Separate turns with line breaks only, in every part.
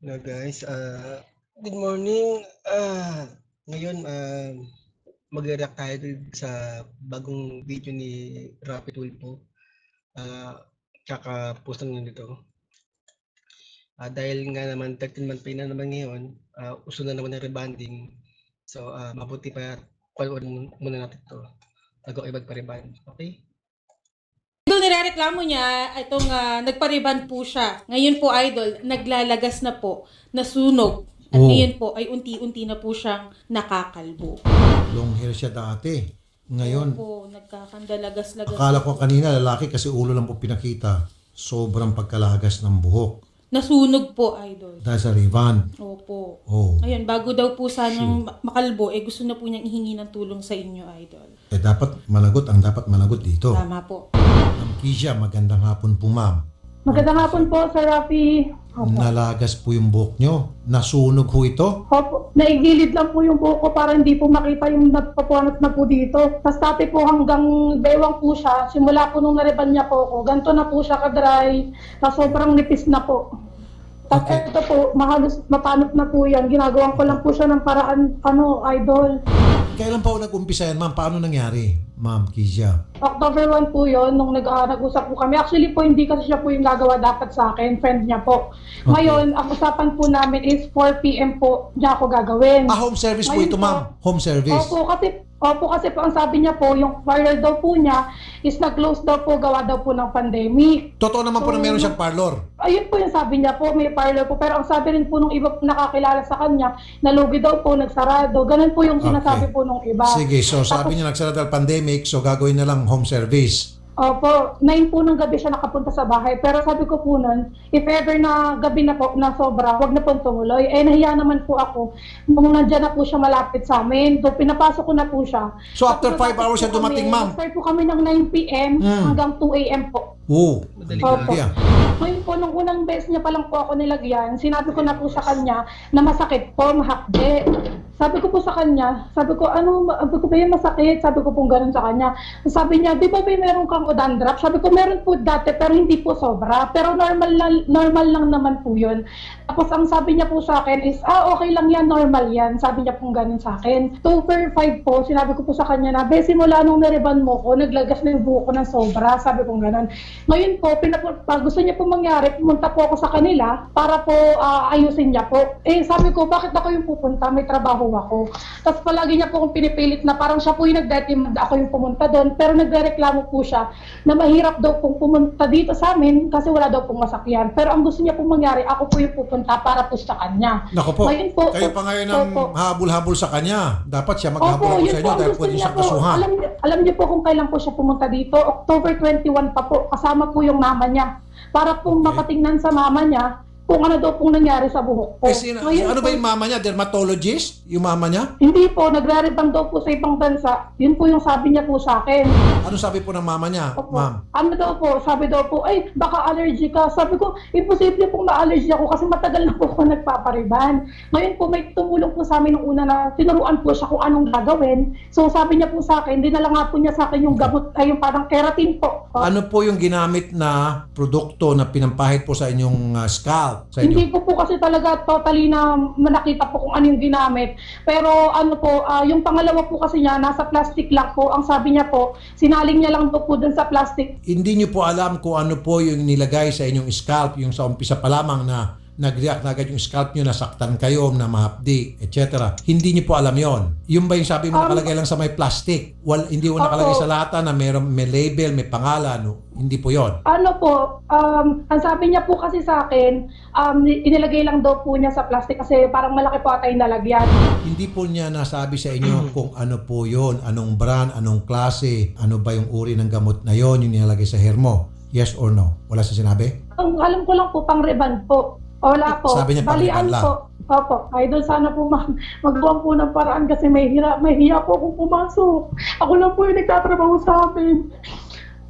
Hello guys, good morning. Ngayon, magre-react tayo sa bagong video ni Rapi Tulfo. Kakapost lang yun nito. Dahil nga naman 13-month pay na naman ngayon, uso na naman ng rebanding. So, mabuti pa panoorin muna natin ito bago kayo magpa-reband. Okay?
Idol, nirereklamo niya, itong nagpa-reband po siya. Ngayon po, Idol, naglalagas na po, nasunog. At ngayon po ay unti-unti na po siyang nakakalbo.
Long hair siya dati. Ngayon,
Po, nagkakandalagas-lagas.
akala ko kanina lalaki kasi ulo lang po pinakita. Sobrang pagkalagas ng buhok.
Nasunog po, Idol.
Dahil sa Rivan.
Opo.
Oh.
Ngayon, bago daw po sanang makalbo, gusto na po niyang ihingi ng tulong sa inyo, Idol.
Dapat managot ang dapat managot dito.
Tama po.
Ma'am Kisha, magandang hapon po ma'am.
Magandang hapon po, Sir Rafi.
Nalagas po yung buhok nyo. Nasunog ho ito.
Opo, naigilid lang po yung buhok ko para hindi po makita yung nagpapuanat na po dito. Tapos dati po hanggang bewang po siya, simula po nung nareban niya po ako, ganito na po siya ka-dry, tapos sobrang nipis na po. Tapos
Okay.
ito po, mahalos mapanot na po yan. Ginagawan ko lang po siya ng paraan, idol.
Kailan pa ho nag-umpisa yan ma'am? Paano nangyari? Ma'am Kisha.
October 1 po yon nung nag-usap po kami. Actually po, hindi kasi siya po yung gagawa dapat sa akin. Friend niya po.
Okay.
Ngayon, ang usapan po namin is 4 p.m. po niya ako gagawin.
Home service po
Ngayon
ito
po,
ma'am. Home service.
Opo kasi po ang sabi niya po, yung parlor daw po niya is nag-close daw po, gawa daw po ng pandemic.
Totoo naman po na meron siyang parlor.
Ayun po yung sabi niya po, may parlor po. Pero ang sabi rin po nung iba po nakakilala sa kanya, nalugi daw po, nagsarado. Ganun po yung sinasabi po nung iba.
Sige, so sabi niya nagsara dahil pandemic, so gagawin na lang home service.
Opo, 9 po ng gabi siya nakapunta sa bahay. Pero sabi ko po nun, if ever na gabi na po, na sobra, wag na pong tumuloy. Nahiya naman po ako. Nung nandyan na po siya malapit sa amin, so pinapasok ko na po siya.
So after
Tapos
5 hours siya
po
dumating,
kami,
ma'am?
Start po kami ng 9 p.m. hanggang 2 a.m. po.
Oo.
Madali
Opo.
Yeah.
Ngayon po, nung unang beses niya pa lang po ako nilagyan, sinabi ko na po sa kanya na masakit po, mahakde. Sabi ko po sa kanya, sabi ko ba yung masakit? Sabi ko po gano'n sa kanya. Sabi niya, di ba meron kang dandruff? Sabi ko, meron po dati, pero hindi po sobra. Pero normal lang naman po yun. Tapos ang sabi niya po sa akin is, okay lang yan, normal yan. Sabi niya po gano'n sa akin. 2/5 po, sinabi ko po sa kanya na, simula nung nareban mo ko, naglagas na yung buhok ko ng sobra. Sabi ko gano'n. Ngayon po, gusto niya po mangyari, pumunta po ako sa kanila para po ayusin niya po. Sabi ko, bakit ako yung pupunta? May trabaho ako. Tapos palagi niya po akong pinipilit na parang siya po yung nagdedemand, ako yung pumunta doon. Pero nagrereklamo po siya na mahirap daw pong pumunta dito sa amin kasi wala daw pong masakyan. Pero ang gusto niya pong mangyari, ako po yung pupunta para po sa kanya.
Nako po,
Ngayon po,
kayo pa ngayon ang
Opo.
habol-habol sa kanya. Dapat siya
Opo,
maghabol
yun
sa
po
inyo
ang
dahil
gusto
pwede
niya
siyang
po.
kasuhan.
Alam niyo po kung kailan po siya pumunta dito. October 21 pa po. Kasama po yung mama niya. Para po mapatingnan sa mama niya kung ano daw pong nangyari sa buhok ko. Ngayon
Ano
po,
ba yung mama niya? Dermatologist? Yung mama niya?
Hindi po, nagre-rebang daw po sa ibang bansa. Yun po yung sabi niya po sa akin.
Ano sabi po ng mama niya,
Opo.
ma'am?
Ano daw po, sabi daw po, baka allergy ka. Sabi ko, imposible pong ma-allergy ako kasi matagal na po ako nagpapariban. Ngayon po, may tumulong po sa amin nung una na tinuruan po siya kung anong gagawin. So sabi niya po sa akin, dinala nga po niya sa akin yung gamot, yung parang keratin po.
Ano po yung ginamit na produkto na pinampahid po sa inyong scalp? Sa
Hindi
inyo?
ko po kasi talaga totally na nakita po kung ano yung ginamit. Pero yung pangalawa po kasi niya, nasa plastic lang po. Ang sabi niya po, sinaling niya lang po dun sa plastic.
Hindi niyo po alam kung ano po yung nilagay sa inyong scalp, yung sa umpisa pa lamang na nag-react na agad yung scalp niyo, nasaktan kayo, na mahapdi, etc. Hindi niyo po alam yon. Yung ba yung sabi mo nakalagay lang sa may plastic? Hindi mo nakalagay sa lata na may label, may pangalan. No? Hindi po yon.
Ang sabi niya po kasi sa akin, inilagay lang daw po niya sa plastic kasi parang malaki po ata yung nalagyan.
Hindi po niya nasabi sa inyo kung ano po yon, anong brand, anong klase, ano ba yung uri ng gamot na yon, yung nilalagay sa hair mo. Yes or no? Wala sa sinabi?
Ang alam ko lang po, pang-reband po. Wala po.
Sabi niya pang-reband lang.
Po. Opo, idol, sana po magawa po ng paraan kasi may hiya po akong pumasok. Ako lang po yung nagtatrabaho sa amin.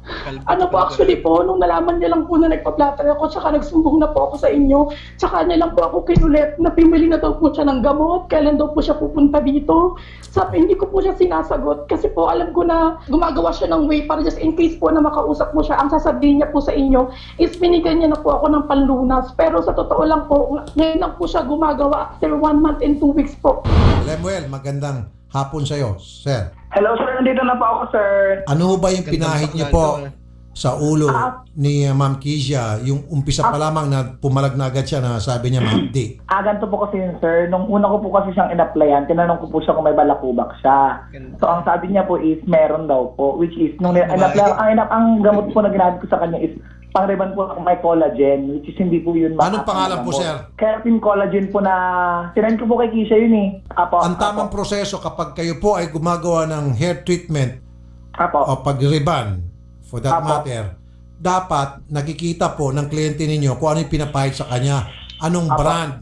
Kalbo
Ano po,
talaga.
actually po, nung nalaman niya lang po na nagpa-platter ako, tsaka nagsumbong na po ako sa inyo, tsaka niya lang po ako kinulit na pimili na daw po siya ng gamot, kailan daw po siya pupunta dito. Sabi, hindi ko po siya sinasagot kasi po alam ko na gumagawa siya ng way para just in case po na makausap mo siya. Ang sasabihin niya po sa inyo is binigyan niya na po ako ng panlunas. Pero sa totoo lang po, ngayon lang po siya gumagawa after 1 month and 2 weeks po.
Lemuel, magandang hapon sa'yo, sir.
Hello sir, nandito na po ako sir.
Ano ho ba yung
Gandang
pinahid niyo
bakla
po
to,
sa ulo ni Ma'am Kizia? Yung umpisa pa lamang na pumalag na agad siya na sabi niya mahapdi.
Ganito po kasi yun sir, nung una ko po kasi siyang in-applyan, tinanong ko po siya kung may balakubak siya.
Ganda.
So ang sabi niya po is meron daw po, which is nung in-applyan, ang gamot po na ginamit ko sa kanya is pang-reban po ng may collagen, which is hindi po yun
Anong pangalan po, sir?
Keratin collagen po na, sinend ko po kay Kisha yun eh. Apo,
Ang tamang proseso kapag kayo po ay gumagawa ng hair treatment
Apo.
o pag-riban, for that
Apo.
matter, dapat nakikita po ng kliyente ninyo kung ano yung pinapahid sa kanya, anong
Apo.
brand.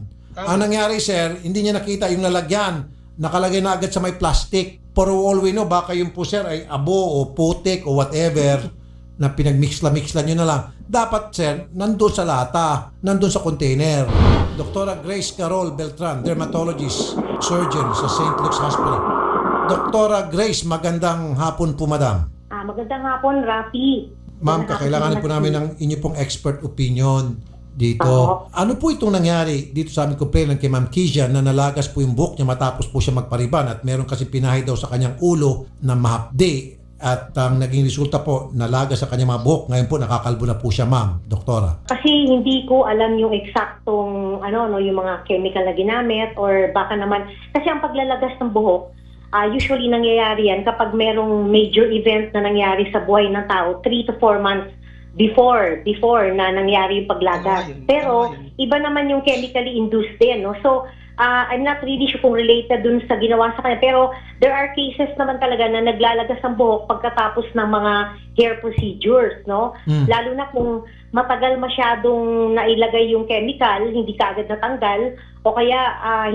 Ang nangyari, sir, hindi niya nakita yung lalagyan, nakalagay na agad sa may plastic. For all we know, baka yung po, sir, ay abo o putik o whatever na pinagmix-la nyo na lang. Dapat, sir, nandun sa lata, nandun sa container. Dr. Grace Carol Beltran, dermatologist, surgeon sa St. Luke's Hospital. Dr. Grace, magandang hapon po, madam.
Magandang hapon, Rafi.
Ma'am, kakailanganin po namin ng inyo pong expert opinion dito. Ano po itong nangyari dito sa aming complainant kay Ma'am Kizia na nalagas po yung buhok niya matapos po siya magpariban at meron kasi pinahid daw sa kanyang ulo na mahapdi at ang naging resulta po nalagas sa kanyang mga buhok. Ngayon po nakakalbo na po siya, ma'am, doktora.
Kasi hindi ko alam yung eksaktong yung mga chemical na ginamit or baka naman kasi ang paglalagas ng buhok usually nangyayari yan kapag merong major event na nangyari sa buhay ng tao 3 to 4 months before na nangyari yung paglagas.
Tama yun.
Pero
Tama yun.
iba naman yung chemically induced din, no? So I'm not really sure kung related dun sa ginawa sa kanya. Pero there are cases naman talaga na naglalagas ang buhok pagkatapos ng mga hair procedures, no? Lalo na kung matagal masyadong nailagay yung chemical, hindi ka agad natanggal, o kaya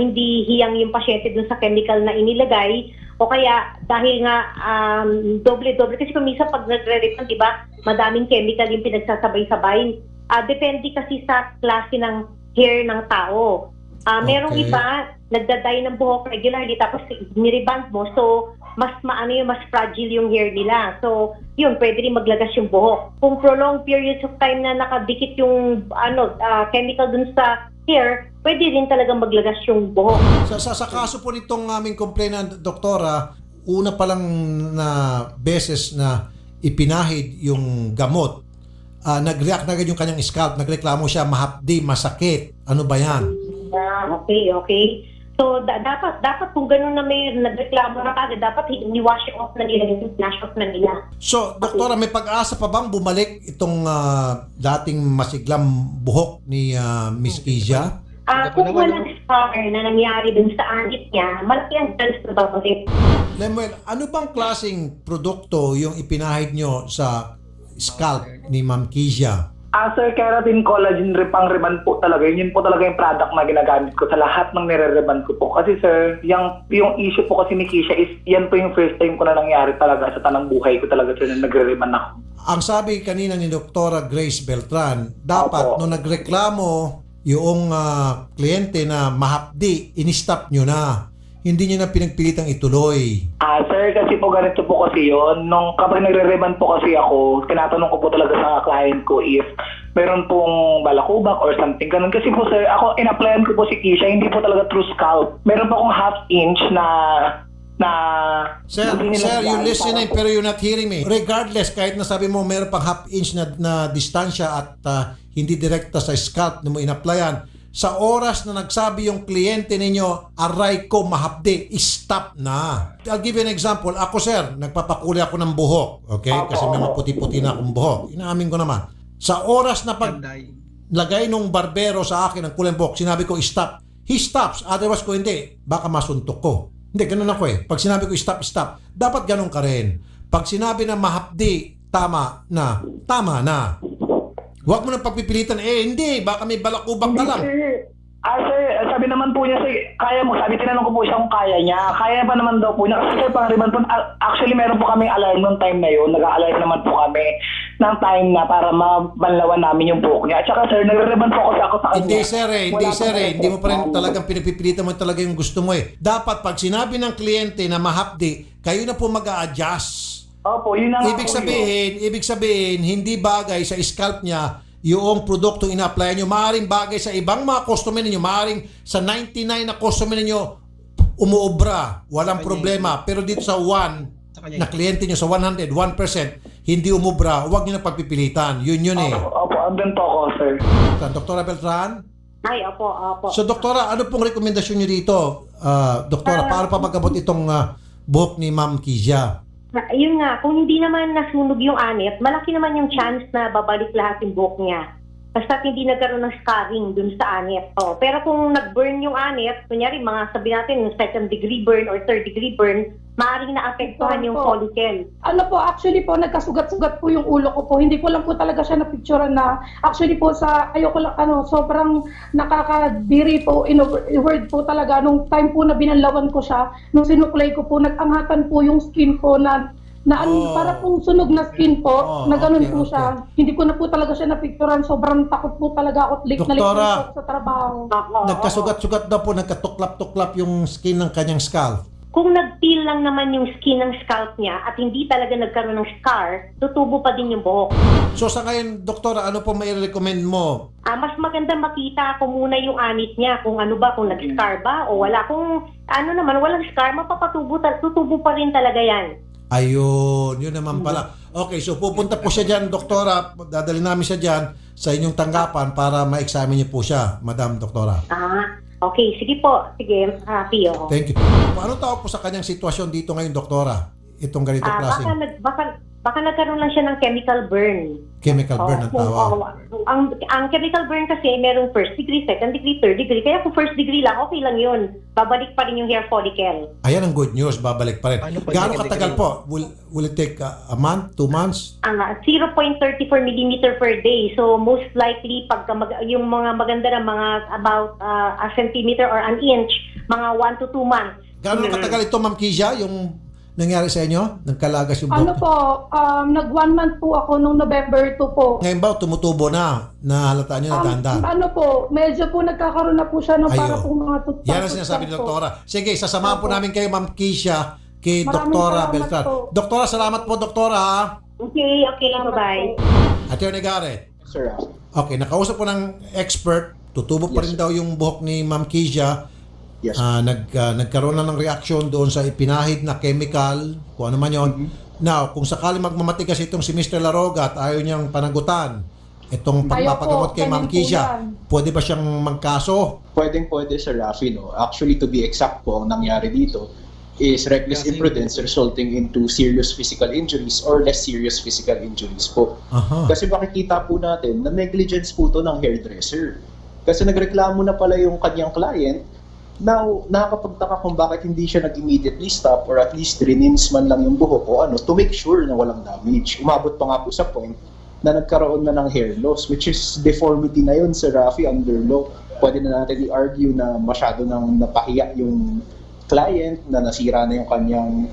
hindi hiyang yung pasyente dun sa chemical na inilagay, o kaya dahil nga doble-doble. Kasi kung minsan pag nagre-repan, di ba, madaming chemical yung pinagsasabay-sabay. Depende kasi sa klase ng hair ng tao. Merong
Okay.
iba, nagdaday ng buhok regularly tapos niriband mo. So, mas mas fragile yung hair nila. So, yun, pwede rin maglagas yung buhok. Kung prolonged periods of time na nakadikit yung chemical dun sa hair, pwede rin talagang maglagas yung buhok.
Sa kaso po nitong aming complainant, doktora, una pa lang na beses na ipinahid yung gamot, nag-react na agad yung kanyang scalp, nagreklamo siya, mahapdi, masakit. Ano ba yan?
Okay. So, dapat kung ganun na may nagreklamo na kagad, dapat ni-wash off na nila yung flash off na nila.
So, doktora, may pag-asa pa bang bumalik itong dating masiglang buhok ni Miss Kizia?
Kung walang scar na nangyari dun sa anit niya, malaki ang chance na babalik.
Lemuel, ano bang klaseng produkto yung ipinahid nyo sa scalp ni Ma'am Kizia?
Sir, keratin collagen pang-reban po talaga. Yun po talaga yung product na ginagamit ko sa lahat ng nire-reban ko po. Kasi sir, yung issue po kasi ni Kisha is yan po yung first time ko na nangyari talaga sa tanang buhay ko talaga sir na nagre-reban ako.
Ang sabi kanina ni Dr. Grace Beltran, dapat
Opo.
nung nagreklamo yung kliyente na mahapdi, in-stop nyo na. Hindi nyo na pinagpilitang ituloy.
Sir, kasi po ganito po kasi yun. Nung kapag nagre-reban po kasi ako, tinatanong ko po talaga sa client ko if meron pong balakubak or something ganun. Kasi po sir, ako in-applyan ko po si Kisha, hindi po talaga true scalp. Meron po akong half-inch na
Sir, you're listening pero you're not hearing me. Regardless, kahit nasabi mo meron pang half-inch na distansya at hindi direkta sa scalp na mo in-applyan, sa oras na nagsabi yung kliyente ninyo, aray ko, mahapdi, stop na. I'll give you an example. Ako, sir, nagpapakulay ako ng buhok. Okay? Kasi may maputi-puti na akong buhok. Inaamin ko naman. Sa oras na
Panday.
lagay nung barbero sa akin ng kulay buhok, sinabi ko, stop. He stops. Otherwise ko hindi. Baka masuntok ko. Hindi, ganun ako eh. Pag sinabi ko, stop, stop. Dapat ganun ka rin. Pag sinabi na mahapdi, tama na. Tama na. Huwag mo nang pagpipilitan, hindi, baka may balakubak ka lang.
Sir, Sir, sabi naman po niya, kaya mo, sabi, tinanong ko po siya kung kaya niya. Kaya pa naman daw po niya. Kasi sir, pang-riban po, actually meron po kami alarm nung time na yun. Nag-a-alarm naman po kami ng time na para mabanlawan namin yung buhok niya. At saka sir, nagre-riban po ako sa kanya.
Hindi sir
Wala pa
hindi mo pa rin
po.
talagang pinipilitan mo talaga yung gusto mo eh. Dapat pag sinabi ng kliyente na mahapdi, kayo na po mag-a-adjust.
Opo, yun na nga
Ibig
po
sabihin, hindi bagay sa scalp niya yung produktong ina-apply nyo. Maaring bagay sa ibang mga customer ninyo, maaring sa 99 na customer ninyo umuobra, walang problema. Pero dito sa 1
kanya
na kliyente nyo, sa 100, 1%, hindi umubra, huwag nyo na pagpipilitan. Yun eh.
Opo, andun po ako, sir.
Doktora Beltran?
Ay, opo.
So, Doktora, ano pong rekomendasyon nyo dito? Doktora, paano pa magabot itong buhok ni Ma'am Kizia?
Yun nga, kung hindi naman nasunog yung anit, malaki naman yung chance na babalik lahat yung buhok niya. Basta hindi nagkaroon ng scarring dun sa anit. Pero kung nag-burn yung anit, kunyari mga sabi natin, second degree burn or third degree burn, maaaring naapektuhan yung follicle.
Ano po, actually po, nagkasugat-sugat po yung ulo ko po. Hindi ko lang po talaga siya napicturean na, actually po ayoko lang, sobrang nakakadiri po, in a word po talaga, nung time po na binanlawan ko siya, nung sinuklay ko po, nag-anghatan po yung skin ko na para pong sunog na skin po, na ganun po siya. Hindi ko na po talaga siya napicturean, sobrang takot po talaga ako, late na
Doktora,
late po sa trabaho.
nagkasugat-sugat daw po, nagkatuklap-tuklap yung skin ng kanyang scalp.
Kung nag-peel lang naman yung skin ng scalp niya at hindi talaga nagkaroon ng scar, tutubo pa din yung buhok.
So sa ngayon, Doktora, ano po may recommend mo?
Mas maganda makita ko muna yung anit niya, kung ano ba, kung nag-scar ba o wala. Kung ano naman, walang scar, tutubo pa rin talaga yan.
Ayun, yun naman pala. Okay, so pupunta po siya dyan, Doktora. Dadali namin siya dyan sa inyong tanggapan para ma-examine niyo po siya, Madam Doktora.
Okay, sige po. Sige, Pio.
Thank you. Paano tawag po sa kanyang sitwasyon dito ngayon, Doktora? Itong ganitong klaseng
Baka nagkaroon lang siya ng chemical burn.
chemical burn ang tawag.
Ang chemical burn kasi merong first degree, second degree, third degree. Kaya kung first degree lang, okay lang yun. Babalik pa rin yung hair follicle.
Ayan ang good news, babalik pa rin.
Ano po,
Gaano
second
katagal
degree?
po? Will it take a month, 2 months?
0.34 millimeter per day. So most likely, yung mga maganda na mga about a centimeter or an inch, mga 1 to 2 months.
Gaano katagal ito, Ma'am Kizia, yung nangyari sa inyo? Nagkalagas yung
Ano
buhok?
po, nag 1 month po ako nung November 2 po.
Ngayon ba, tumutubo na? Nahalata nyo na dahan-dahan?
Ano po, medyo po nagkakaroon na po siya ng para
Ayun.
pong mga tutsak.
Yan ang sinasabi ni Doktora. Sige, sasamahan po namin kayo, Ma'am Kizia, kay
Maraming
Doktora
salamat
Beltran.
po.
Doktora, salamat po, Doktora.
Okay, bye-bye.
Attorney Garrett.
Sir,
Okay, nakausap po ng expert. Tutubo pa rin
Yes, sir.
daw yung buhok ni Ma'am Kizia.
yes.
Nagkaroon na ng reaction doon sa ipinahid na chemical, kung ano man yon. Now, kung sakali magmamatigas itong si Mr. Laroga at ayaw niyang panagutan itong pagpapagamot kay Ma'am
ganun po
Kizia,
yan.
pwede ba siyang magkaso?
Pwede, Sir Rafi, no? Actually, to be exact po, ang nangyari dito is reckless imprudence resulting into serious physical injuries or less serious physical injuries po.
Aha.
Kasi makikita po natin na negligence po to ng hairdresser. Kasi nagreklamo na pala yung kanyang client. Now, nakakapagtaka kung bakit hindi siya nag-immediately stop or at least rinins man lang yung buhok o to make sure na walang damage. Umabot pa nga po sa point na nagkaroon na ng hair loss, which is deformity na yun, Sir Rafi, under law. Pwede na natin i-argue na masyado nang napahiya yung client, na nasira na yung kanyang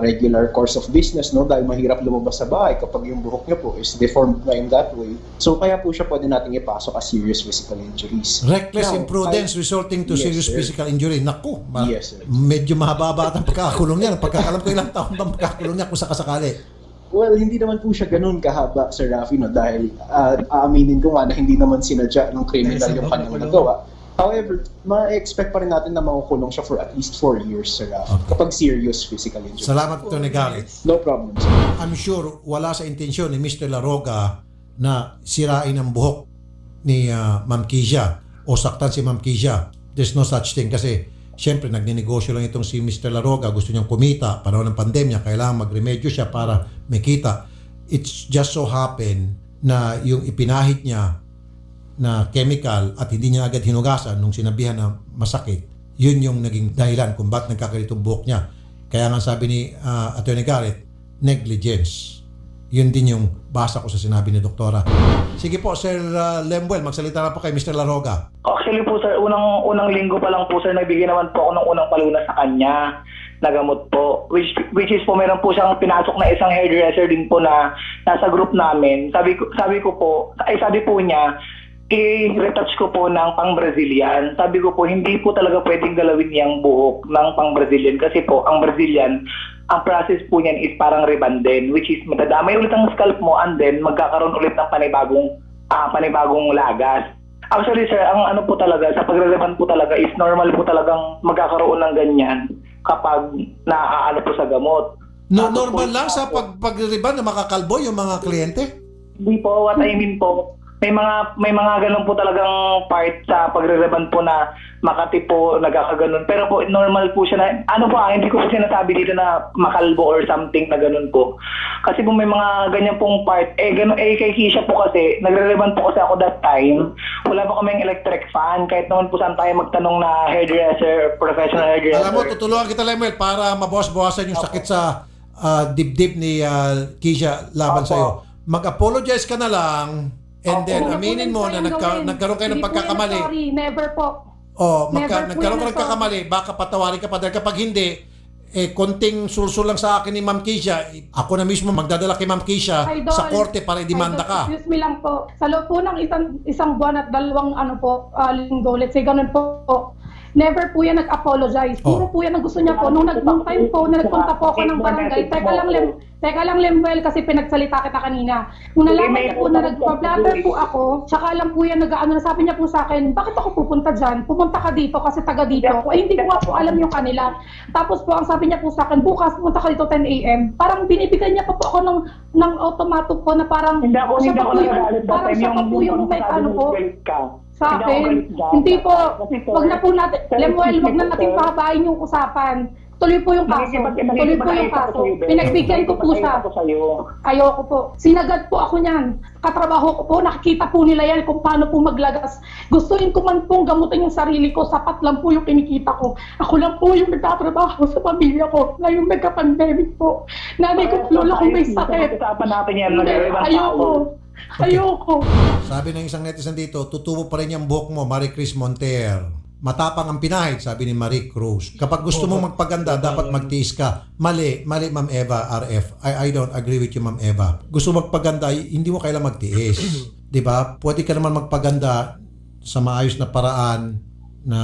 regular course of business, no? Dahil mahirap lumabas sa bahay kapag yung buhok niya po is deformed na in that way. So kaya po siya pwede nating ipasok as serious physical injuries.
Reckless
Now,
imprudence resulting to
Yes,
serious
sir.
physical injury. Naku,
Yes, sir.
medyo mahaba ang pagkakakulong niya. Pagkakalam ko ilang taon bang pagkakakulong niya kung sakasakali.
Well, hindi naman po siya ganun kahaba, Sir Rafi, no? Dahil aaminin ko nga na hindi naman sinadya ng criminal yung kanyang nagawa. However, ma-expect pa rin natin na makukulong siya for at least 4 years, Sir Rafi, kapag serious physical injury.
Salamat, Attorney Garrett.
No problem, sir.
I'm sure wala sa intensyon ni Mr. Laroga na sirain ang buhok ni Ma'am Kizia o saktan si Ma'am Kizia. There's no such thing kasi siyempre nagninegosyo lang itong si Mr. Laroga, gusto niyang kumita, panahon ng pandemya, kailangan magremedyo siya para may kita. It's just so happen na yung ipinahid niya na chemical at hindi niya agad hinugasan nung sinabihan na masakit, yun yung naging dahilan kung bakit nagkakaroon itong buhok niya. Kaya nga sabi ni Attorney Garrett, negligence. Yun din yung basa ko sa sinabi ni Doktora. Sige po, Sir Lemuel, magsalita na po kay Mr. Laroga.
Actually po sir, unang linggo pa lang po sir, nagbigay naman po ako ng unang palunas sa kanya na gamot po. Which is po, meron po siyang pinasok na isang hairdresser din po na nasa group namin. Sabi po niya, i-retouch ko po ng pang-Brazilian. Sabi ko po, hindi po talaga pwedeng galawin yung buhok ng pang-Brazilian kasi po, ang Brazilian, ang process po niyan is parang rebanden, which is madadamay ulit ang scalp mo and then magkakaroon ulit ng panibagong lagas. Actually sir, ang ano po talaga, sa pagre-reband po talaga is normal po talagang magkakaroon ng ganyan kapag naaano po sa gamot.
No, normal lang sa pag-reband na makakalbo yung mga kliyente?
Hindi po, what I mean po, may mga ganun po talagang part sa pagre-reband po na Makati po nagkakaganon. Pero po normal po siya na hindi ko po sinasabi dito na makalbo or something na ganun po. Kasi po may mga ganyan pong part. Kay Kisha po kasi nagre-reband po kasi ako that time. Wala pa kaming electric fan kahit naman po saan tayo magtanong na hairdresser, professional hairdresser.
Alam mo, tutulungan kita, Lemuel, para mabawas-bawasan yung sakit sa dibdib ni Kisha laban
Opo.
sa'yo. Mag-apologize ka na lang and then aminin mo na nagkaroon kayo ng pagkakamali.
Sorry, never po.
Nagkaroon ka ng pagkakamali, baka patawarin ka pa dahil kapag hindi, konting sulsul lang sa akin ni Ma'am Kisha, ako na mismo magdadala kay Ma'am Kisha
Idol.
sa korte para idemanda
Idol,
ka.
Excuse me lang po. Sa loob po ng isang buwan at dalawang linggo, let's say ganun po. Never po yan nag-apologize. Puro po yan ang gusto niya po. Nung time po na nagpunta po ako ng barangay, teka lang Lemuel, kasi pinagsalita kita kanina. Nung nalaman niya po na nagpa-blatter po ako, tsaka lang po yan sabi niya po sa akin, bakit ako pupunta dyan? Pumunta ka dito kasi taga dito ako. Hindi ko nga po alam yung kanila. Tapos po, ang sabi niya po sa akin, bukas pumunta ka dito 10 a.m. Parang binibigyan niya pa po ako ng automato po na parang
Hindi ako nagalit that time,
siya pa po yung may ano po. Sa
Hindi ako
akin,
galit dyan.
hindi po,
Kasi, sir,
wag na po natin,
sir,
Lemuel, wag na
sir,
natin pahabain yung usapan. Tuloy po yung kaso. Tuloy po yung kaso. Pinagbigyan ko po siya. Ayoko po. Sinagad po ako niyan. Katrabaho ko po, nakikita po nila yan kung paano po maglagas. Gustuin ko man pong gamutin yung sarili ko, sapat lang po yung kinikita ko. Ako lang po yung nagtatrabaho sa pamilya ko. Ngayong nagka-pandemic po. Nanay ko, lola ko may sakit.
Usapan natin yan.
Ayoko. Ayoko.
Sabi ng isang netizen dito, tutubo pa rin yung buhok mo, Marie Chris Monter. Matapang ang pinahid, sabi ni Marie Cruz. Kapag gusto mo magpaganda, dapat magtiis ka. Mali, Ma'am Eva, RF. I don't agree with you, Ma'am Eva. Gusto magpaganda, hindi mo kailangan magtiis. Diba? Pwede ka naman magpaganda sa maayos na paraan na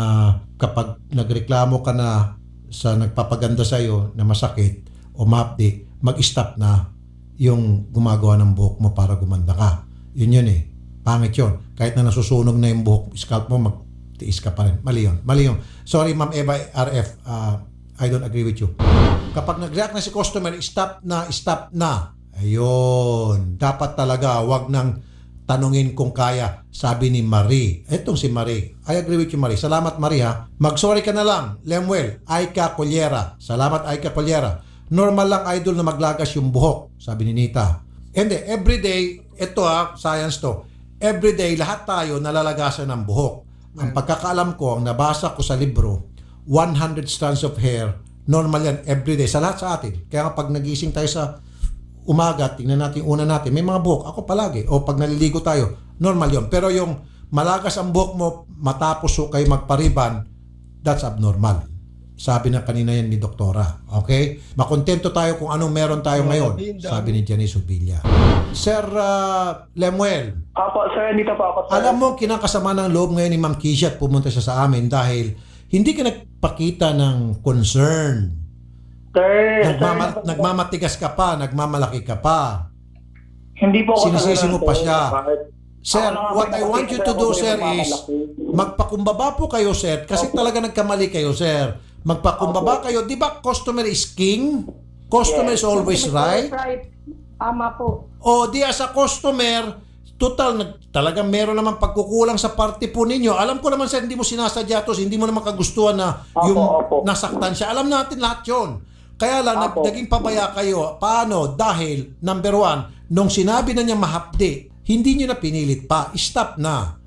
kapag nagreklamo ka na sa nagpapaganda sa'yo na masakit o mahapdi, mag-stop na yung gumagawa ng buhok mo para gumanda ka. Yun eh. Pangit yun. Kahit na nasusunog na yung buhok, scalp mo, magtiis ka pa rin. Mali yun. Sorry, Ma'am Eva RF. I don't agree with you. Kapag nag-react na si customer, stop na. Ayun. Dapat talaga, wag nang tanungin kung kaya. Sabi ni Marie. Etong si Marie. I agree with you, Marie. Salamat, Marie, ha. Mag-sorry ka na lang. Lemuel, Aika Colyera. Salamat, Aika Colyera. Normal lang, idol, na maglagas yung buhok, sabi ni Nita. Hindi, everyday, ito science to. Everyday, lahat tayo nalalagasan ng buhok. Ang pagkakaalam ko, ang nabasa ko sa libro, 100 strands of hair, normal yan everyday, sa lahat sa atin. Kaya pag nagising tayo sa umaga, tingnan natin yung una natin, may mga buhok, ako palagi. O pag naliligo tayo, normal yon. Pero yung malagas ang buhok mo, matapos kayo magpariban, that's abnormal. Sabi na kanina yan ni Doktora. Okay? Makontento tayo kung anong meron tayo ngayon. Sabi ni Janice Ubilla. Sir Lemuel.
Opo, sir. Dito po ako, sir.
Alam mo, kinakasama ng loob ngayon ni Ma'am Kisha at pumunta siya sa amin dahil hindi ka nagpakita ng concern.
Sir,
Nagmamatigas ka pa, nagmamalaki ka pa.
hindi po ako
Sinisisi mo pa siya. Sir,
Ako na nga
what
po,
I want you to
ako
do,
po
sir,
yung
is
mamalaki.
magpakumbaba po kayo, sir, kasi talaga nagkamali kayo, sir. Magpakumbaba kayo. Di ba customer is king? Customer is always right?
Right. Tama po.
O di as a customer, total, talagang meron naman pagkukulang sa party po ninyo. Alam ko naman, sir, hindi mo sinasadya to, hindi mo naman kagustuhan na yung
Opo.
nasaktan siya. Alam natin lahat yun. Kaya lang,
Opo.
naging pabaya kayo. Paano? Dahil, number one, nung sinabi na niya mahapdi, hindi niyo na pinilit pa. Stop na.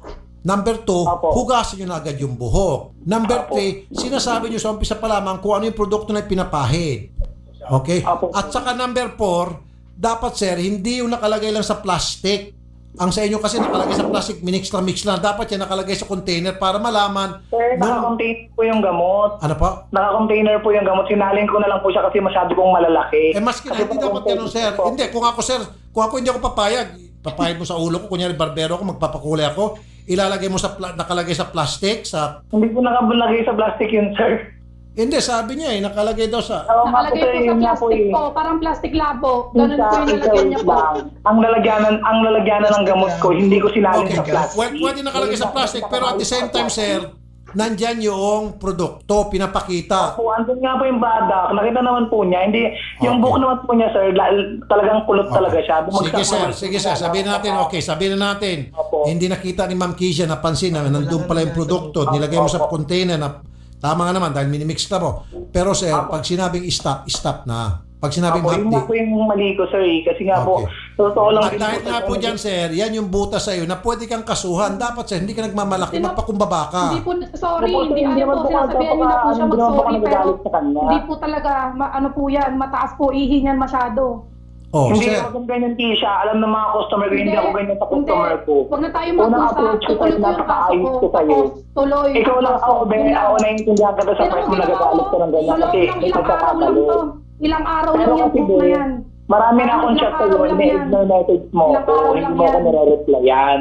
Number two,
Opo.
hugasan niyo na agad yung buhok. Number
Opo.
three, sinasabi niyo sa umpisa pa lamang kung ano yung produkto na pinapahid. Okay?
Opo.
At saka number four, dapat sir, hindi yung nakalagay lang sa plastic. Ang sa inyo kasi nakalagay sa plastic, minix lang. Dapat yan nakalagay sa container para malaman.
Sir, naka-container po yung gamot.
Ano pa?
Naka-container po yung gamot. Sinalin ko na lang po siya kasi masyado pong malalaki.
Maski na, hindi dapat ganun, sir. Hindi, kung ako hindi ako papayag mo sa ulo ko, kunyari barbero ako, magpapakulay ako, ilalagay mo nakalagay sa plastic,
Hindi po nakalagay sa plastic yun, sir.
Hindi, sabi niya nakalagay daw sa...
Nakalagay po sa plastic po, parang plastic labo. Ganun po yung nalagyan niya po.
Ang lalagyanan ng gamot ko, hindi ko sinalin sa plastic.
Pwede nakalagay sa plastic, pero at the same time, sir, nandyan yung produkto, pinapakita.
Po, andun nga po yung badak. Nakita naman po niya. Hindi, yung book naman po niya, sir, talagang kulot talaga siya.
Sige sir, sabihin natin, hindi nakita ni Ma'am Kisha, napansin na nandun pala yung produkto, nilagay mo sa container na tama nga naman dahil minimix ka mo. Pero sir, pag sinabing stop na. Pag sinabing
yun nga po yung mali ko, sir. Kasi nga po, totoo lang.
At dahil nga po dyan, sir, yan yung butas sa'yo na pwede kang kasuhan. Dapat, sir, hindi ka nagmamalaki, magpakumbaba ka.
Hindi po, sorry, hindi po, sinasabihan niyo na po siya mag-sorry, pero hindi po talaga, ano po yan, mataas po, ihi niyan masyado.
Hindi
sir.
ako ganyan, Tisha. Alam ng mga customer ko, hindi ako ganyan sa customer ko.
Huwag na tayo mag-usap. Tutuloy ko yung kaso ko. Tapos, tuloy.
Ikaw lang ako, ako naiintindihan ka sa part mo nagagalit ka ng ganyan. Kasi
ilang araw lang to. Ilang araw lang yung book na yan.
Marami na akong chat sa'yo, na message mo ko, hindi mo ako nare-replyan.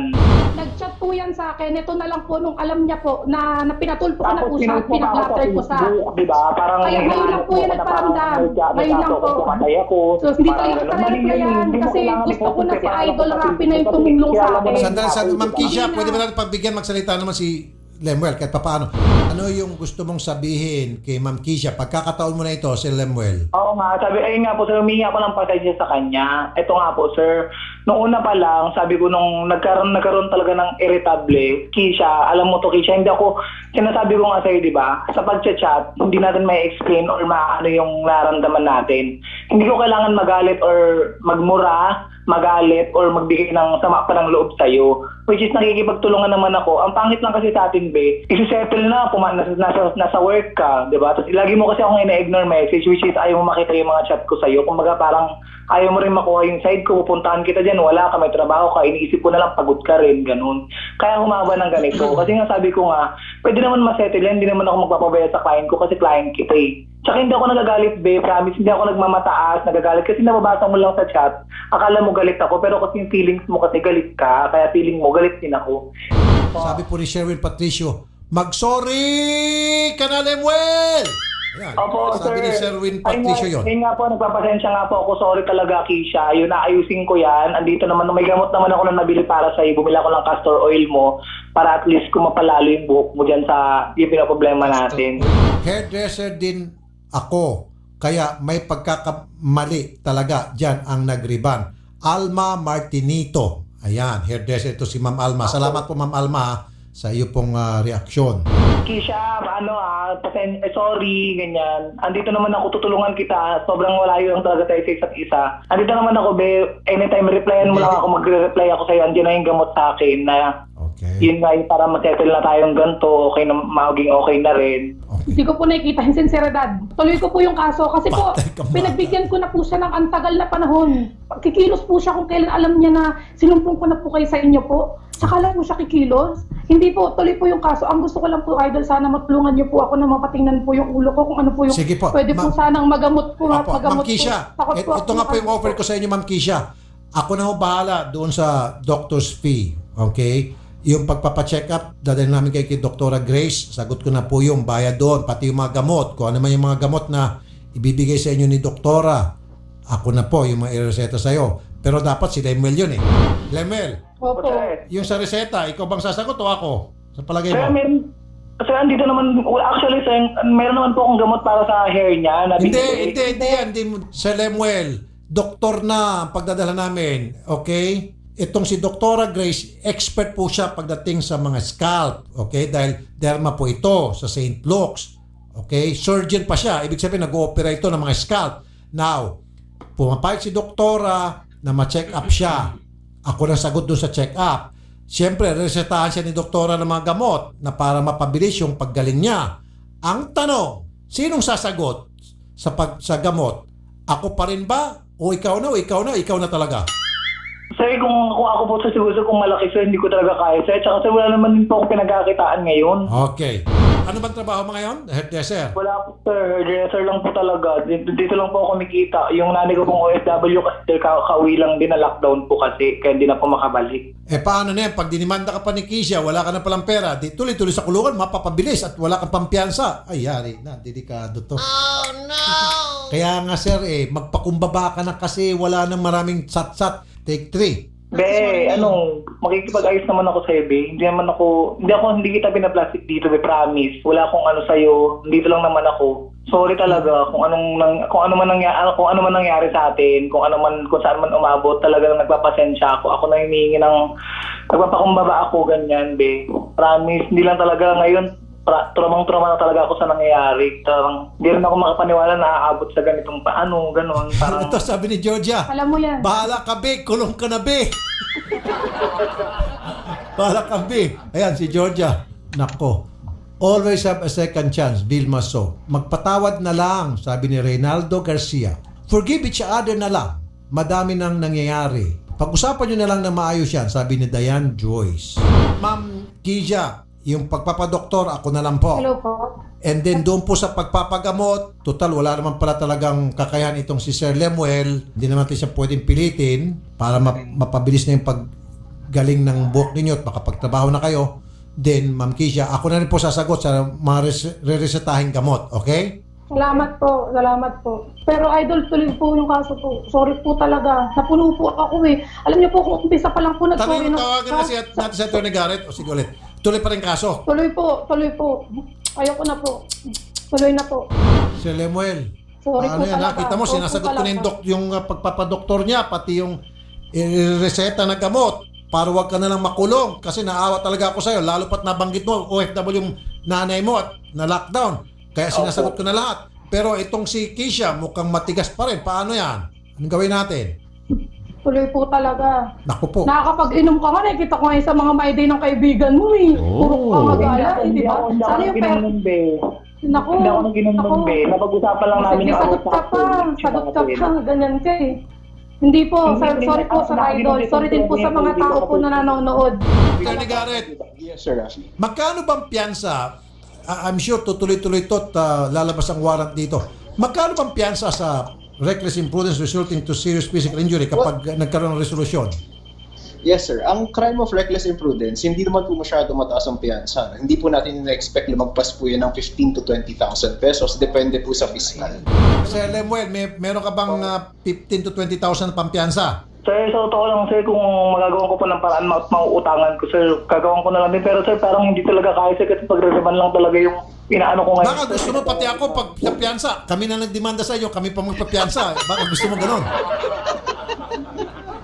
Nag-chat po yan sa akin. Ito na lang po nung alam niya po na pinatulpo ko na po siya at pinag-blatter ko sa...
Diba? Parang
kaya ngayon lang po yan nagparamdam. Ngayon lang po. So, hindi ko yung nare-replyan kasi gusto ko na si Idol Rapi na yung tumulong sa akin.
Sandali, Ma'am Kisha, pwede ba natin pagbigyan, magsalita naman si Lemuel kahit papaano. Ano yung gusto mong sabihin kay Ma'am Kisha? Pagkakataon mo na ito, si Lemuel.
Oo nga, ayun nga po sir, humingi ako ng pasensya sa kanya. Ito nga po sir, nung una pa lang, sabi ko nung nagkaroon talaga ng irritable, Kisha, alam mo to Kisha, hindi ako, sinasabi ko nga sa'yo, di ba, sa pag-chat, hindi natin may explain or maano yung nararamdaman natin. Hindi ko kailangan magalit or magmura, magalit or magbigay ng sama pa ng loob sa'yo. Which is nakikipagtulungan naman ako. Ang pangit lang kasi sa atin, be, isi-settle na, nasa work ka, di ba? Tapos lagi mo kasi akong ina-ignore message, which is ayaw mo makita yung mga chat ko sa'yo. Kumbaga parang ayaw mo rin makuha yung side ko, pupuntahan kita dyan, wala ka, may trabaho ka, iniisip ko na lang pagod ka rin, ganun. Kaya humaba ng ganito. Kasi nga sabi ko nga, pwede naman masettle yan, hindi naman ako magpapabaya sa client ko kasi client kita eh. Tsaka hindi ako nagagalit, be, promise, hindi ako nagmamataas, nagagalit kasi nababasa mo lang sa chat, akala mo galit ako, pero kasi yung feelings mo kasi galit ka, kaya feeling mo galit din ako.
Sabi po ni Sherwin Patricio, mag-sorry ka na, Lemuel! Ayan.
Opo,
Sabi ni Sherwin Patricio yun.
Ayun nga po, nagpapasensya nga po ako, sorry talaga Kisha, yun, naayusin ko yan, andito naman, may gamot naman ako na nabili para sa'yo, bumila ko ng castor oil mo, para at least kumapalalo yung buhok mo dyan sa yung pinaproblema natin.
Hairdresser din ako, kaya may pagkakamali talaga dyan ang nagriban. Alma Martinito. Ayan, hairdresser ito si Ma'am Alma. Salamat po Ma'am Alma sa iyo pong reaksyon.
Kisha, sorry, ganyan. Andito naman ako, tutulungan kita. Sobrang malayo lang talaga tayo sa isa't isa. Andito naman ako, be, anytime replyan mo lang ako, magre-reply ako sa'yo. Andiyan na yung gamot sa akin na yun nga, para masettle na tayong ganito, okay na, maging okay na rin.
Hindi ko po nakikita yung sinseridad. Tuloy ko po yung kaso kasi po, pinagbigyan ko na po siya ng antagal na panahon. Kikilos po siya kung kailan alam niya na sinumpong ko na po kayo sa inyo po. Tsaka lang po siya kikilos. Hindi po, tuloy po yung kaso. Ang gusto ko lang po, Idol, sana matulungan niyo po ako na mapatingnan po yung ulo ko kung ano po yung
Sige po,
pwede po sanang magamot po.
Ma'am Kisha, ito nga po yung offer ko sa inyo, Ma'am Kisha. Ako na ho bahala doon sa doctor's fee. Okay? Yung pagpapacheck up, dadalhin namin kay Dr. Grace. Sagot ko na po yung bayad doon. Pati yung mga gamot. Kung ano man yung mga gamot na ibibigay sa inyo ni Doktora. Ako na po yung mga ireseta sa iyo. Pero dapat si Lemuel yun eh. Lemuel,
Opo.
yung sa reseta, ikaw bang sasagot o ako? Sa palagay
Sir,
mo?
sir, andito naman, actually, sir, meron naman po akong gamot para sa hair niya.
Hindi yan. Sir Lemuel, doktor na ang pagdadala namin. Okay? Itong si Dr. Grace, expert po siya pagdating sa mga scalp. Okay? Dahil derma po ito sa St. Luke's. Okay? Surgeon pa siya. Ibig sabihin, nag-o-opera ito ng mga scalp. Now, pumapayag si doktora na ma-check up siya. Ako na sagot doon sa check up. Siyempre, resetahan siya ni doktora ng mga gamot na para mapabilis yung paggaling niya. Ang tanong, sinong sasagot sa gamot? Ako pa rin ba O ikaw na talaga.
Sir, kung ako po sa siguro kung malaki sir, hindi ko talaga kaya sir. Tsaka sir, wala naman din po ako pinagkakitaan ngayon.
Okay. Ano bang trabaho mo ngayon? Hairdresser.
Wala po sir, hairdresser lang po talaga. Dito lang po ako kumikita. Yung nanay ko pong OFW kasi sir, kauwi lang din na lockdown po kasi, kaya hindi na po makabalik.
Eh paano na yan? Pag dinimanda ka pa ni Kisha, wala ka na palang pera, di tuloy-tuloy sa kulungan, mapapabilis at wala kang pampiyansa. Ay, yari na, delikado to. Oh, no! Kaya nga sir, magpakumbaba ka na kasi wala nang maraming sat-sat. Take 3.
Makikipag-ayos naman ako sa'yo, be. Hindi kita pinaplastic dito, be, promise. Wala akong ano sa'yo, dito lang naman ako. Sorry talaga kung ano man nangyari sa atin, kung saan man umabot, talagang nagpapasensya ako. Ako na hinihingi ng nagpapakumbaba ako, ganyan, be. Promise, hindi lang talaga ngayon, trumang-truma na talaga ako sa nangyayari. Hindi rin ako makapaniwala na aabot sa ganitong ganon. Parang,
Ito sabi ni Georgia,
Alam mo yan.
bahala ka be, kulong ka na be. Bahala ka be. Ayan si Georgia. Nako. Always have a second chance, Vilma So. Magpatawad na lang, sabi ni Reynaldo Garcia. Forgive each other na lang. Madami nang nangyayari. Pag-usapan nyo na lang na maayos yan, sabi ni Diane Joyce. Ma'am Kija, yung pagpapadoktor, ako na lang po.
Hello po.
And then doon po sa pagpapagamot, total wala naman pala talagang kakayahan itong si Sir Lemuel. Hindi naman natin siya pwedeng pilitin para mapabilis na yung paggaling ng buhok ninyo at makapagtrabaho na kayo. Then, Ma'am Kisha, ako na rin po sasagot sa mga re-resetahing gamot. Okay?
Salamat po. Pero idol, tuloy po yung kaso po. Sorry po talaga. Napuno po ako eh. Alam niyo po, kung umpisa pa lang po
Tanong
nag-sorry.
tawagan na natin si Atty. Garrett. O sige ulit. Tuloy pa rin kaso.
Tuloy po. Ayoko na po. Tuloy na po.
Sir Lemuel.
Sorry po
Yan,
talaga.
nakita mo,
Sorry
sinasagot
po
ko na
talaga.
yung pagpapadoktor niya, pati yung reseta na gamot para wag ka na lang makulong kasi naawa talaga ako sa'yo. Lalo pat nabanggit mo, OFW yung nanay mo at na lockdown. Kaya sinasagot ko na lahat. Pero itong si Kisha, mukhang matigas pa rin. Paano yan? Anong gawin natin?
Tuloy po talaga.
Naku po.
Nakakapag-inom ka nga, nakikita ko ngayon sa mga my day ng kaibigan mo eh. Puro ka magala, eh, di ba? Sana yung pera. Naku,
Hindi ako naginom, be. Napag-usapan lang namin yung
sagot ka pa, ganyan ka eh. Hindi po, sorry po sa idol. Sorry din po sa mga tao po na nanonood.
Atty. Garrett,
Yes, sir, Rafi.
magkano bang piyansa? I'm sure tutuloy-tuloy to at lalabas ang warrant dito. Magkano bang piyansa sa reckless imprudence resulting to serious physical injury kapag nagkaroon ng resolusyon?
Yes, sir. Ang crime of reckless imprudence, hindi naman po masyado mataas ang piyansa. Hindi po natin na-expect lumagpas po yan ng 15 to 20,000 pesos. Depende po sa fiscal.
Sir Lemuel, meron ka bang 15 to 20,000 pampiyansa?
Sir, sa totoo lang sir, kung magagawan ko po ng paraan at mauutangan ko sir, gagawin ko na lang din. Pero sir, parang hindi talaga kaya sir kasi pagre-reman lang talaga yung inaano ko ngayon.
Baka gusto mo pati ako pag sa piyansa, kami na nagdemanda sa iyo, kami pa magpapiyansa. Baka gusto mo ganon?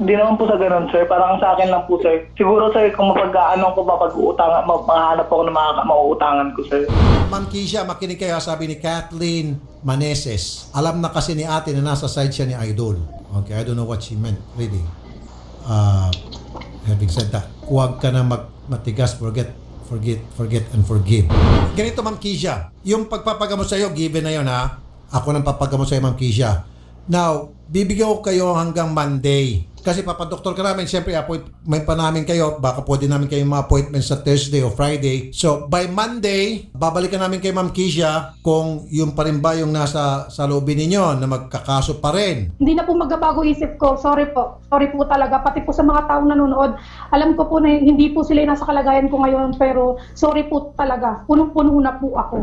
Hindi naman po sa ganun sir, parang sa akin lang po sir. Siguro sir, kung mapag-ano ko ba pag-uutangan, mahanap ako ng mga mauutangan ko sir.
Ma'am Kisha, makinig kayo, sabi ni Kathleen Maneses. Alam na kasi ni ate na nasa side siya ni Idol. Okay, I don't know what she meant, really. Having said that, huwag ka na matigas, forget and forgive. Ganito, Ma'am Kisha, yung pagpapagamot sa iyo, given na yun ha. Ako nang papagamot sa iyo, Ma'am Kisha. Now, bibigyan ko kayo hanggang Monday. Kasi papadoktor ka namin, siyempre may pa namin kayo, baka pwede namin kayo mga appointments sa Thursday o Friday. So, by Monday, babalikan namin kay Ma'am Kisha kung yung pa rin ba yung nasa loobin ninyo na magkakaso pa rin.
Hindi na po magbabago isip ko. Sorry po talaga. Pati po sa mga taong nanonood. Alam ko po na hindi po sila nasa kalagayan ko ngayon, pero sorry po talaga. Punong-puno na po ako.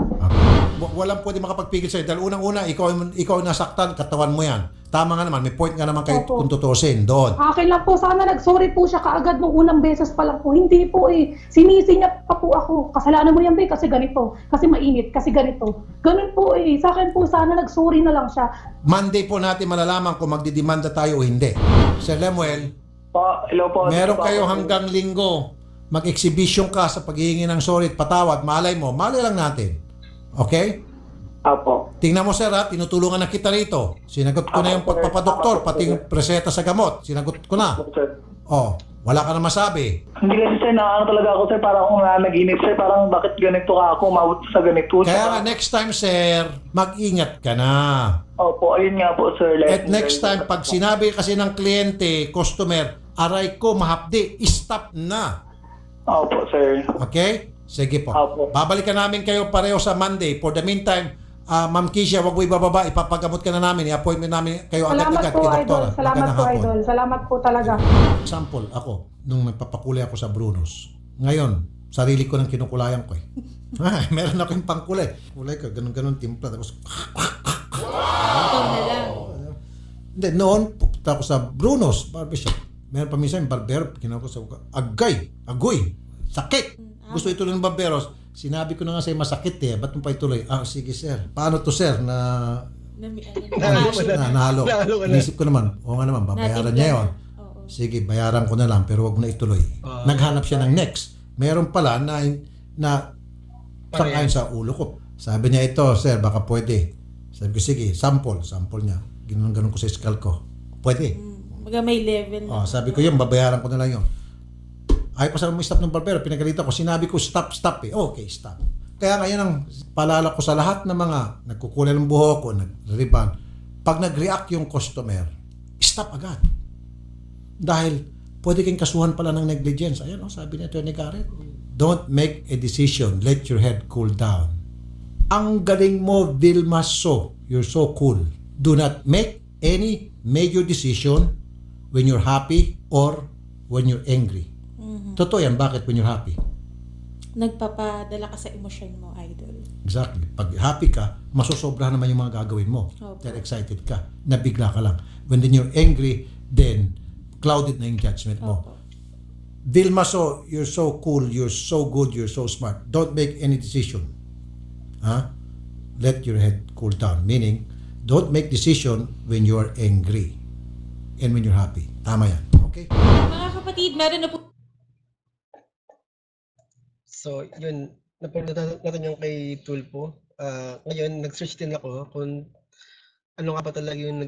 Walang pwede makapagpigil sa'yo. Dahil unang-una, ikaw nasaktan, katawan mo yan. Tama nga naman, may point nga naman kayo
Opo.
kung tutusin doon.
Akin lang po, sana nag-sorry po siya kaagad nung unang beses pa lang po. Hindi po eh. Sinisi niya pa po ako. Kasalanan mo yan, be, kasi ganito. Kasi mainit, kasi ganito. Ganun po eh. Sa akin po, sana nag-sorry na lang siya.
Monday po natin malalaman kung magdidemanda tayo o hindi. Sir Lemuel,
Hello po.
meron kayo hanggang linggo. Mag-exhibition ka sa paghihingi ng sorry at patawad. Malay lang natin. Okay?
Apo.
Tingnan mo sir ha, tinutulungan na kita rito. Sinagot ko na yung pagpapadoktor, pati yung preseta sa gamot. Sinagot ko na.
Sir.
Oh, Wala ka na masabi.
Hindi kasi sir, na ano talaga ako sir, parang akong nanaginip sir, parang bakit ganito ka ako, umabot sa ganito.
Kaya
Tsaka-
nga, next time, sir, mag-ingat ka na.
Opo, ayun nga po sir.
At next time, pag sinabi kasi ng kliyente, customer, aray ko, mahapdi, stop na.
Opo sir.
Okay? Sige po.
Opo.
Babalikan namin kayo pareho sa Monday. For the meantime, Ma'am Kisha, wag mo ibababa. Ipapagamot ka na namin. I-appointment namin kayo
Salamat
agad-agad
po,
kay
Idol.
doktora.
Salamat
Magandang
po,
hapon.
Idol. Salamat po talaga.
Example, ako, nung nagpapakulay ako sa Brunos. Ngayon, sarili ko nang kinukulayan ko eh. Meron ako yung pangkulay. Kulay ka, ganun-ganun timpla. Tapos,
Ikaw na lang.
hindi, noon, pupunta ako sa Brunos barbershop. Meron pa minsan yung barbero, ginawa ko sa agoy, sakit. Gusto ituloy ng barberos. Sinabi ko na nga sa'yo, masakit eh. Ba't mo pa ituloy? Sige sir. Paano to sir?
Nahalo ko na.
Nahalo.
Nahalo ko na.
Inisip ko naman, oo nga naman, babayaran niya yun. Sige, bayaran ko na lang, pero wag mo na ituloy. Naghanap siya ng next. Meron pala na sangayon sa ulo ko. Sabi niya, ito sir, baka pwede. Sabi ko, sige, sample niya. Ganun ko sa skull ko. Pwede.
Baga may level na.
Sabi ko yun, babayaran ko na lang yun. Ay, pasal mo stop ng barbero, pinagalitan ko. Sinabi ko, stop eh. Okay, stop. Kaya ngayon ang paalala ko sa lahat ng mga nagkukulay ng buhok o nag-ribbon, pag nag-react yung customer, stop agad. Dahil pwede kang kasuhan pala ng negligence. Ayan, sabi ni Atty. Garrett. Don't make a decision. Let your head cool down. Ang galing mo, Vilma So. You're so cool. Do not make any major decision when you're happy or when you're angry. Totoo yan. Bakit when you're happy?
Nagpapadala ka sa emosyon mo, Idol.
Exactly. Pag happy ka, masosobrahan naman yung mga gagawin mo.
Opo.
Dahil excited ka. Nabigla ka lang. When then you're angry, then clouded na yung judgment mo.
Opo.
Vilma So, you're so cool, you're so good, you're so smart. Don't make any decision. Let your head cool down. Meaning, don't make decision when you're angry and when you're happy. Tama yan. Okay?
Mga kapatid, meron na po.
So, yun. Napanood natin yung kay Tulpo. Ngayon, nag-search din ako kung ano nga ba talaga yung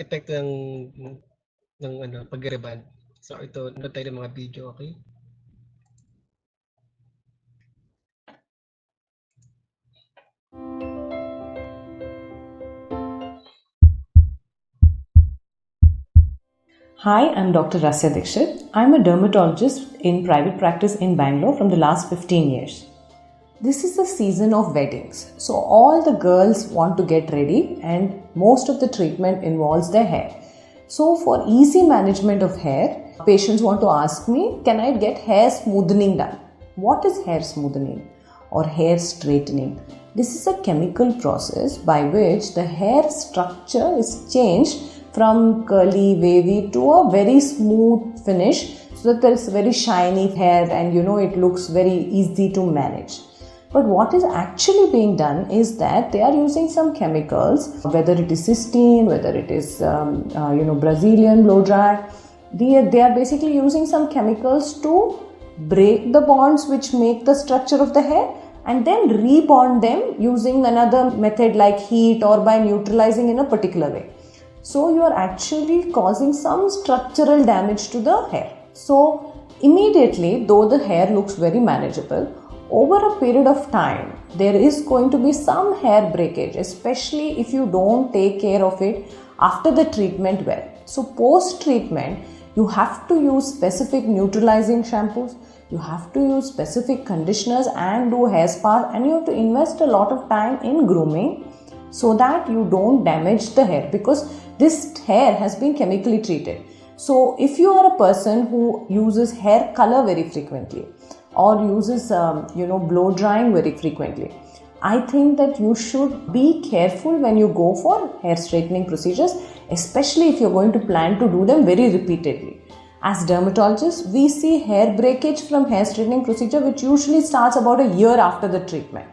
epekto ng pag-reband. So, ito, nanood tayo ng mga video, okay?
Hi, I'm Dr. Rasya Dixit. I'm a dermatologist in private practice in Bangalore from the last 15 years. This is the season of weddings, so all the girls want to get ready and most of the treatment involves their hair. So for easy management of hair, patients want to ask me, can I get hair smoothening done? What is hair smoothening or hair straightening? This is a chemical process by which the hair structure is changed from curly, wavy to a very smooth finish so that there is very shiny hair and it looks very easy to manage. But what is actually being done is that they are using some chemicals, whether it is cysteine, whether it is Brazilian blow dry. They are basically using some chemicals to break the bonds which make the structure of the hair and then rebond them using another method like heat or by neutralizing in a particular way. So you are actually causing some structural damage to the hair. So immediately, though the hair looks very manageable, over a period of time, there is going to be some hair breakage, especially if you don't take care of it after the treatment well. So post-treatment, you have to use specific neutralizing shampoos, you have to use specific conditioners and do hair spas, and you have to invest a lot of time in grooming so that you don't damage the hair, because this hair has been chemically treated. So if you are a person who uses hair color very frequently or uses blow drying very frequently, I think that you should be careful when you go for hair straightening procedures, especially if you're going to plan to do them very repeatedly. As dermatologists, we see hair breakage from hair straightening procedure which usually starts about a year after the treatment.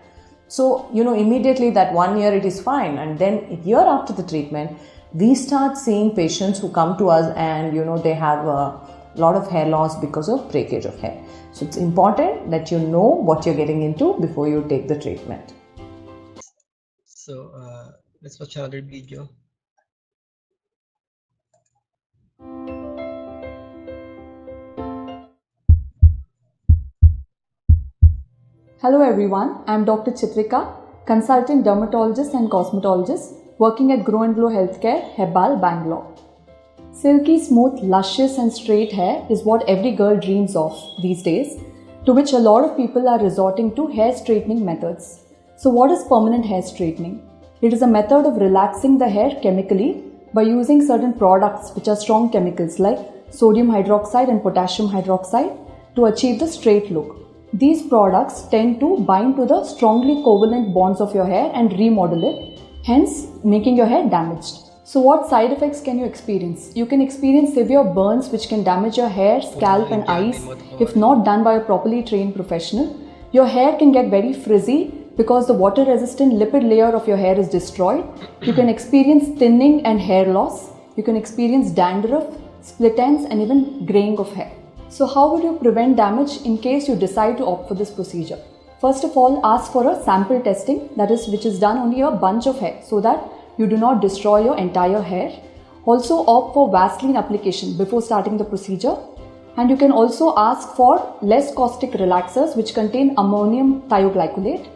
So, immediately that 1 year it is fine, and then a year after the treatment, we start seeing patients who come to us and they have a lot of hair loss because of breakage of hair. So it's important that you know what you're getting into before you take the treatment.
So, let's watch another video.
Hello everyone, I am Dr. Chitrika, consultant dermatologist and cosmetologist working at Grow and Glow Healthcare, Hebbal, Bangalore. Silky, smooth, luscious and straight hair is what every girl dreams of these days, to which a lot of people are resorting to hair straightening methods. So what is permanent hair straightening? It is a method of relaxing the hair chemically by using certain products which are strong chemicals like sodium hydroxide and potassium hydroxide to achieve the straight look. These products tend to bind to the strongly covalent bonds of your hair and remodel it, hence making your hair damaged. So what side effects can you experience? You can experience severe burns which can damage your hair, scalp and eyes if not done by a properly trained professional. Your hair can get very frizzy because the water resistant lipid layer of your hair is destroyed. You can experience thinning and hair loss. You can experience dandruff, split ends and even graying of hair. So how would you prevent damage in case you decide to opt for this procedure? First of all, ask for a sample testing, that is which is done only a bunch of hair so that you do not destroy your entire hair. Also opt for Vaseline application before starting the procedure. And you can also ask for less caustic relaxers which contain ammonium thioglycolate.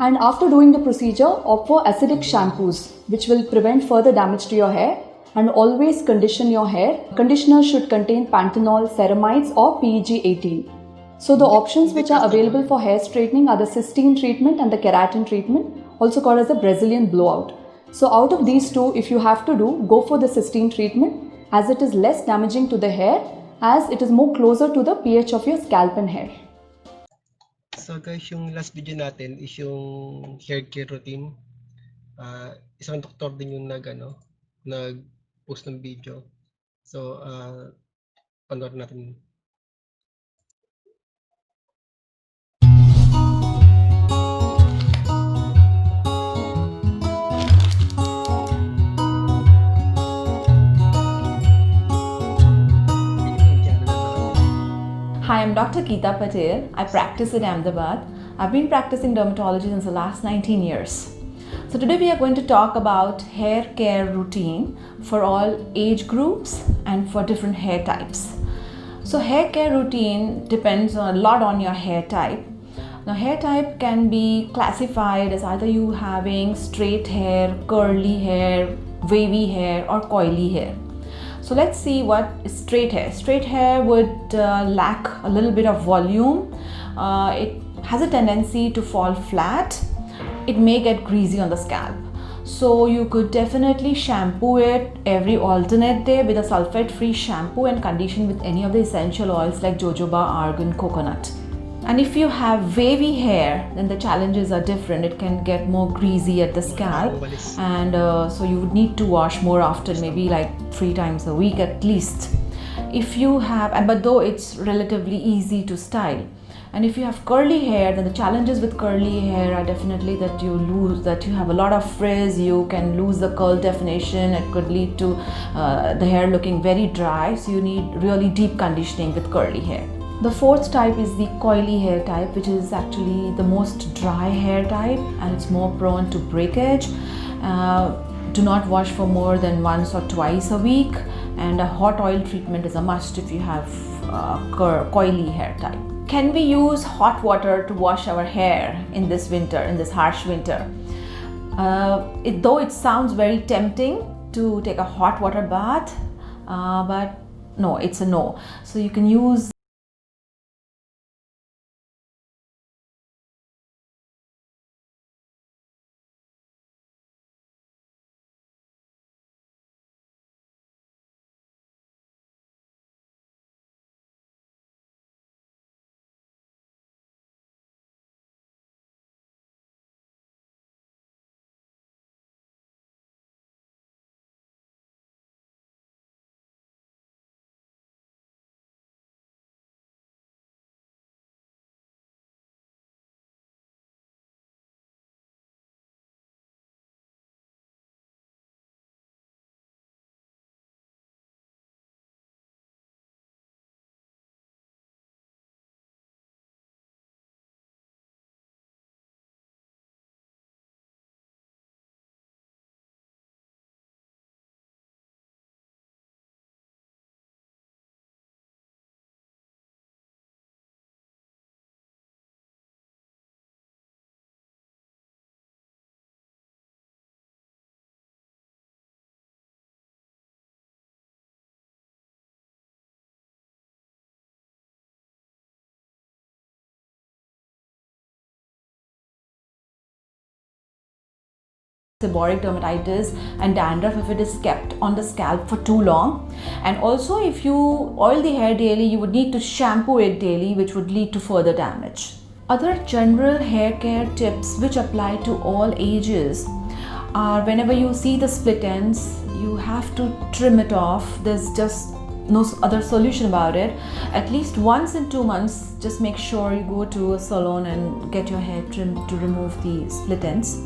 And after doing the procedure, opt for acidic shampoos which will prevent further damage to your hair, and always condition your hair. Conditioner should contain panthenol, ceramides or PEG-18. So the options which are available for hair straightening are the cysteine treatment and the keratin treatment, also called as the Brazilian blowout. So out of these two, if you have to do, go for the cysteine treatment as it is less damaging to the hair as it is more closer to the pH of your scalp and hair.
So guys, yung last video natin is yung hair care routine. Isang doktor din yung nag-post ng video. So, panoorin natin.
Hi, I'm Dr. Geeta Patel. I practice in Ahmedabad. I've been practicing dermatology since the last 19 years. So today we are going to talk about hair care routine for all age groups and for different hair types. So hair care routine depends a lot on your hair type. Now hair type can be classified as either you having straight hair, curly hair, wavy hair or coily hair. So let's see what is straight hair. Straight hair would lack a little bit of volume. It has a tendency to fall flat. It may get greasy on the scalp. So you could definitely shampoo it every alternate day with a sulfate-free shampoo and condition with any of the essential oils like jojoba, argan, coconut. And if you have wavy hair, then the challenges are different. It can get more greasy at the scalp, and so you would need to wash more often, maybe like 3 times a week at least. If you have, but though it's relatively easy to style. And if you have curly hair, then the challenges with curly hair are definitely that you have a lot of frizz, you can lose the curl definition, it could lead to the hair looking very dry, so you need really deep conditioning with curly hair. The fourth type is the coily hair type, which is actually the most dry hair type and it's more prone to breakage. Do not wash for more than once or twice a week, and a hot oil treatment is a must if you have coily hair type. Can we use hot water to wash our hair in this winter, in this harsh winter? Though it sounds very tempting to take a hot water bath, but no, it's a no. So you can use seborrheic dermatitis and dandruff if it is kept on the scalp for too long. And also, if you oil the hair daily, you would need to shampoo it daily, which would lead to further damage. Other general hair care tips which apply to all ages are, whenever you see the split ends, you have to trim it off. There's just no other solution about it. At least once in 2 months, just make sure you go to a salon and get your hair trimmed to remove the split ends.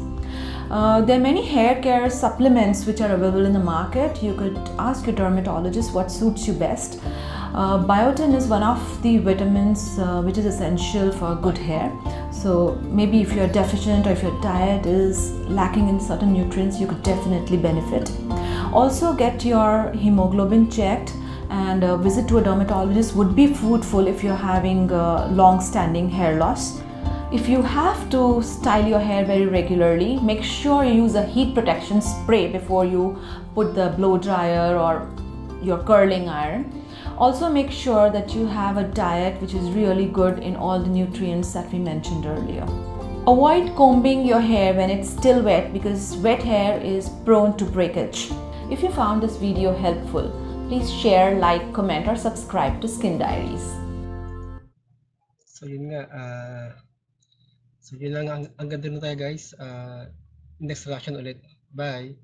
There are many hair care supplements which are available in the market. You could ask your dermatologist what suits you best. Biotin is one of the vitamins which is essential for good hair. So maybe if you're deficient or if your diet is lacking in certain nutrients, you could definitely benefit. Also, get your hemoglobin checked, and a visit to a dermatologist would be fruitful if you're having long-standing hair loss. If you have to style your hair very regularly, make sure you use a heat protection spray before you put the blow dryer or your curling iron. Also, make sure that you have a diet which is really good in all the nutrients that we mentioned earlier. Avoid combing your hair when it's still wet, because wet hair is prone to breakage. If you found this video helpful, please share, like, comment, or subscribe to Skin Diaries.
So yun nga, so yun lang, ang ganda na tayo guys. Next reaction ulit. Bye!